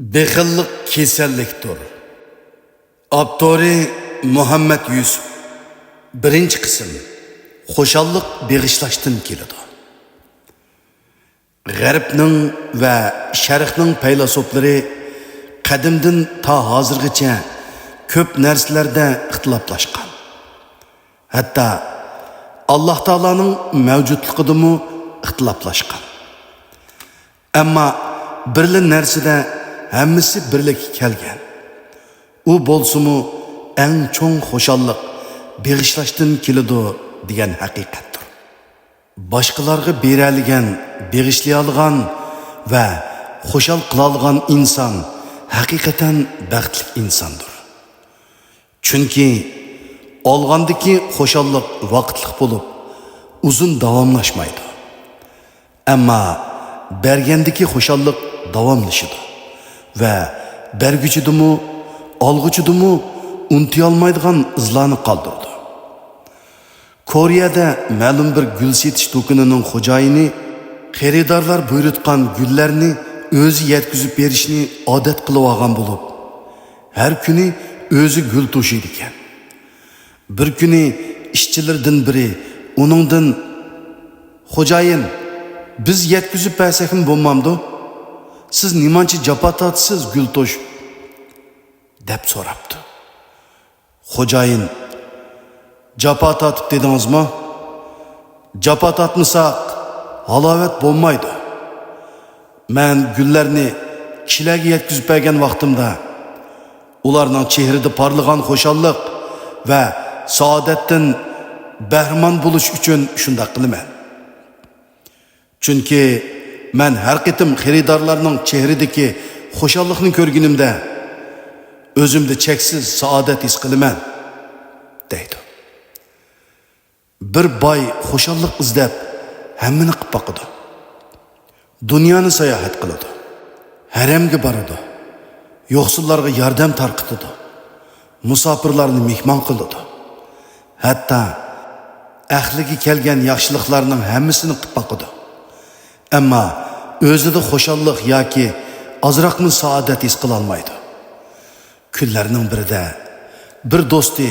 Bexillik kasallikdir. Abdori Muhammad Yusuf. Birinchi qism. Xo'shallik beg'ishlashdan keladi. G'arbning va Sharqning faylasuflari qadimdan ta hozirgacha ko'p narsalarda ixtiloflashgan. Hatto Alloh taolaning mavjudligidami ixtiloflashgan. Ammo birli narsada hammasi birlikka kelgan. U bo'lsa-mu eng cho'ng xo'shallik beg'ishlashdan keladi degan haqiqatdir. Boshqalarga beradigan, beg'ishlay olgan va xo'shal qila olgan inson haqiqatan baxtli insondir. Chunki olgandagi xo'shallik vaqtlik bo'lib, uzun davomlashmaydi. Ammo bergandagi xo'shallik davomlashadi va berguchidimu, olguchidimu unuta olmaydigan izlarni qoldirdi. Koreyada ma'lum bir gul setish do'konining xo'jayini xaridorlar buyurtgan gullarni o'zi yetkazib berishni odat qilib olgan bo'lib, har kuni o'zi gul to'shiydi ekan. Bir kuni ishchilardan biri uningdan "Xo'jayin, biz yetkazib bersak ham bo'lmamdi? Siz nimancha jafo tortasiz gul to'sh?" deb so'rabdi. Xo'jayin, "Jafo tortib dedingizmi? Jafo tortmasak halovat bo'lmaydi. Men gullarni kishilarga yetkazib bergan vaqtimda ularning chehrida porlagan xo'shallik va saodatdan bahramand bo'lish uchun shunday qilaman. Chunki men har qitim xaridorlarning chehridagi xo'shallikni ko'rganimda o'zimda cheksiz saodat his qilaman" deydi. Bir boy xo'shallik izlab hammani qilib boqadi. Dunyoni sayohat qiladi. Haramga boradi. Yo'qsullarga yordam tarqatadi. Musofirlarni mehmon qiladi. Hatto ahliga kelgan yaxshiliklarning hammasini qilib boqadi. Ammo o'zida xo'shallik yoki ozroqmi saodat his qila olmaydi. Kunlarning birida bir do'sti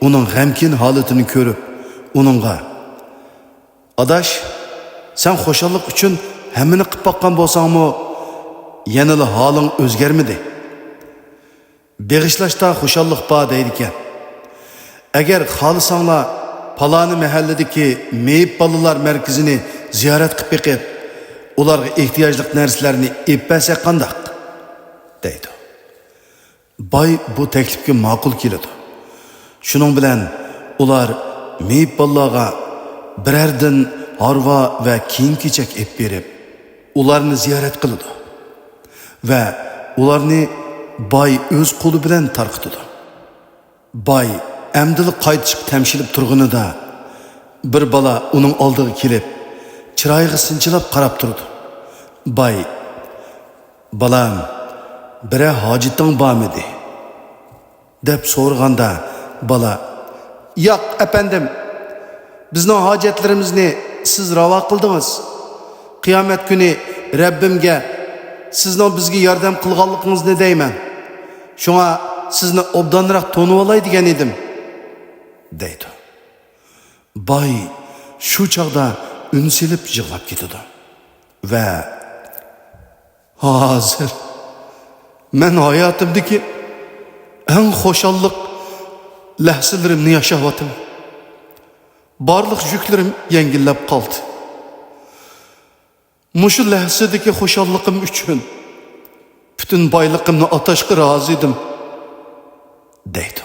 uning g'amkin holatini ko'rib, uningga "Adash, sen xo'shallik uchun hammani qilib boqqan bo'lsangmi, yanada holing o'zgarmidi? Beg'ishlashda xo'shallik bor" deydi ekan. "Agar xohlasanglar, paloni mahalladagi meyib bolalar markazini ziyorat qilib beqib, ularga ehtiyojli narsalarni olib bersak qandoq?" deydi. Boy bu taklifga ma'qul keladi. Shuning bilan ular meyib bolalarga birardan harva va kiyim-kechak olib berib, ularni ziyorat qiladi va ularni boy o'z qo'li bilan tarqatadi. Boy amdili qaytishib tamshilib turganida bir bola uning oldiga kelib, chiroyiga sinchilab qarab turdi. Boy, "Balam, bira hojiting bormidi?" deb so'raganda bola, "Yo'q, efendim. Bizning hojatlarimizni siz ravo qildingiz. Qiyomat kuni Rabbimga sizning bizga yordam qilganligingizni deyman. Shunga sizni obdanroq to'nib olay degan edim" deydi. Boy shu chaqda unsilib yig'lab ketadi va "Hozir men hayotimdagi eng xo'shallik lahzalarimni yashayapman. Barliq yuklarim yengillab qoldi. Mushu lahzadagi xo'shalliqim uchun butun boyliqimni atashga rozi edim" deydi.